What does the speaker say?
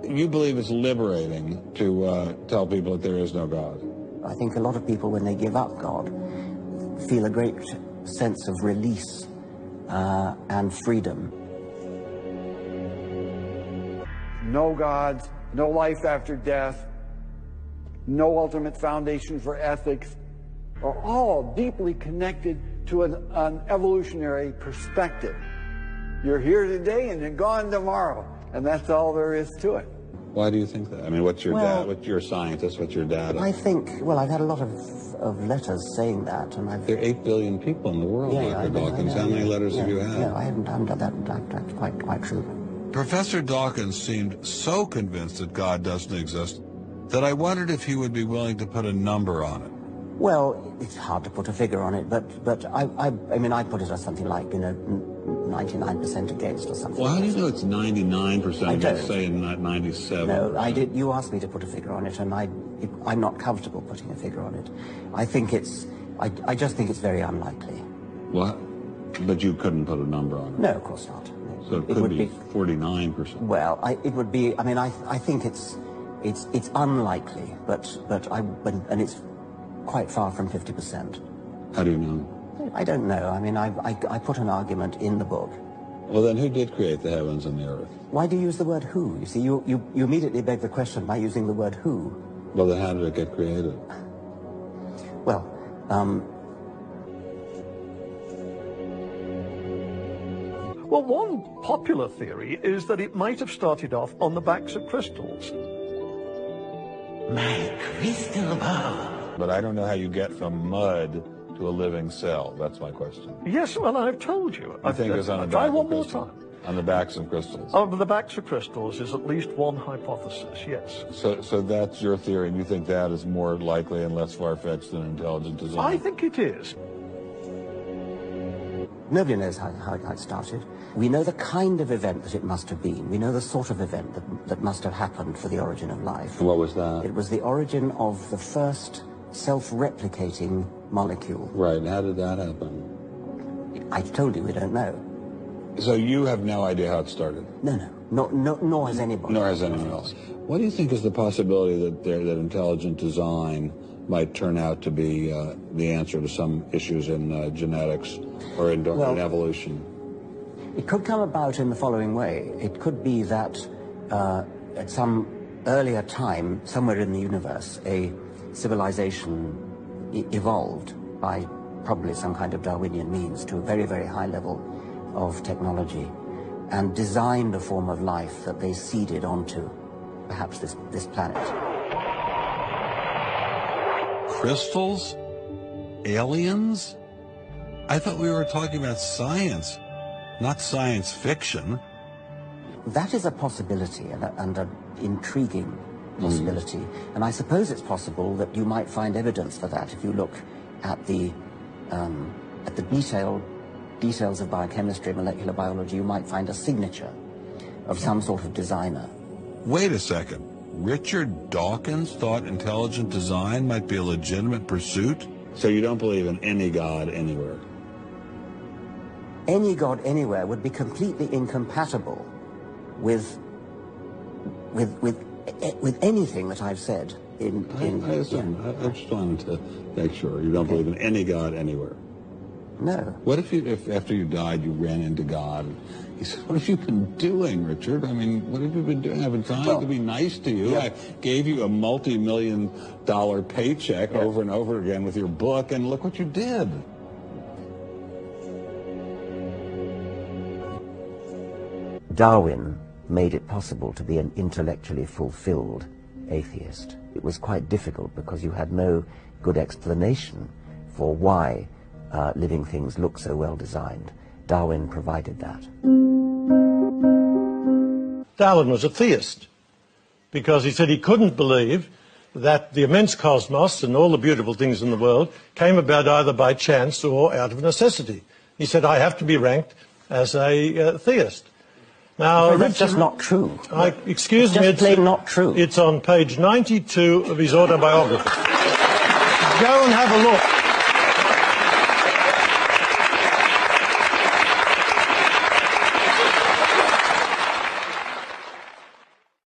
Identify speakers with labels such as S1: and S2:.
S1: You believe it's liberating to tell people that there is no God?
S2: I think a lot of people, when they give up God, feel a great sense of release and freedom.
S3: No gods, no life after death, no ultimate foundation for ethics, are all deeply connected to an evolutionary perspective. You're here today and you're gone tomorrow, and that's all there is to it.
S1: Why do you think that? I mean, what's your dad? What's your scientist? What's your dad?
S2: I think, well, I've had a lot of letters saying that, and I've...
S1: There are 8 billion people in the world, Dr. Dawkins. How many letters have you had?
S2: No, I haven't done that. That's quite true.
S1: Professor Dawkins seemed so convinced that God doesn't exist that I wondered if he would be willing to put a number on it.
S2: Well, it's hard to put a figure on it, but I mean, I put it as something like, 99% against or something.
S1: Well, how do you know it's 99% against, say, not 97?
S2: No, I did. You asked me to put a figure on it, and I'm not comfortable putting a figure on it. I think it's, I just think it's very unlikely.
S1: What? But you couldn't put a number on it?
S2: No, of course not.
S1: So it could be 49%.
S2: Well, it would be. I mean, I think it's unlikely, and it's quite far from 50%.
S1: How do you know?
S2: I don't know. I mean, I put an argument in the book.
S1: Well, then who did create the heavens and the earth?
S2: Why do you use the word who? You see, you immediately beg the question by using the word who.
S1: Well, then how did it get created?
S2: Well,
S4: well, one popular theory is that it might have started off on the backs of crystals.
S5: My crystal ball.
S1: But I don't know how you get from mud to a living cell. That's my question.
S4: Yes, well, I've told you.
S1: I think it's on the back
S4: try
S1: of
S4: one more
S1: crystals.
S4: time.
S1: On the backs of crystals.
S4: On the backs of crystals is at least one hypothesis, yes.
S1: So that's your theory, and you think that is more likely and less far-fetched than intelligent design?
S4: I think it is.
S2: Nobody knows how it started. We know the kind of event that it must have been. We know the sort of event that must have happened for the origin of life.
S1: And what was that?
S2: It was the origin of the first self-replicating molecule.
S1: Right, and how did that happen?
S2: I told you we don't know.
S1: So you have no idea how it started?
S2: No, nor has anybody.
S1: Nor has anyone else. What do you think is the possibility that intelligent design might turn out to be the answer to some issues in genetics or in evolution?
S2: It could come about in the following way. It could be that at some earlier time, somewhere in the universe, a civilization evolved by probably some kind of Darwinian means to a very, very high level of technology and designed a form of life that they seeded onto perhaps this planet.
S1: Crystals? Aliens? I thought we were talking about science, not science fiction.
S2: That is a possibility and an intriguing possibility. And I suppose it's possible that you might find evidence for that if you look at the details of biochemistry, molecular biology. You might find a signature of some sort of designer.
S1: Wait a second. Richard Dawkins thought intelligent design might be a legitimate pursuit? So you don't believe in any God anywhere?
S2: Any God anywhere would be completely incompatible with anything that I've said in
S1: I just wanted to make sure you don't believe in any God anywhere.
S2: No.
S1: What if after you died you ran into God? He said, "What have you been doing, Richard? I mean, what have you been doing? I've been trying to be nice to you. I gave you a multi-million-dollar paycheck over and over again with your book, and look what you did."
S2: Darwin made it possible to be an intellectually fulfilled atheist. It was quite difficult because you had no good explanation for why living things look so well designed. Darwin provided that.
S4: Darwin was a theist because he said he couldn't believe that the immense cosmos and all the beautiful things in the world came about either by chance or out of necessity. He said, I have to be ranked as a theist. Now,
S2: that's just not true.
S4: Excuse me,
S2: it's plain not true.
S4: It's on page 92 of his autobiography. Go and have a look.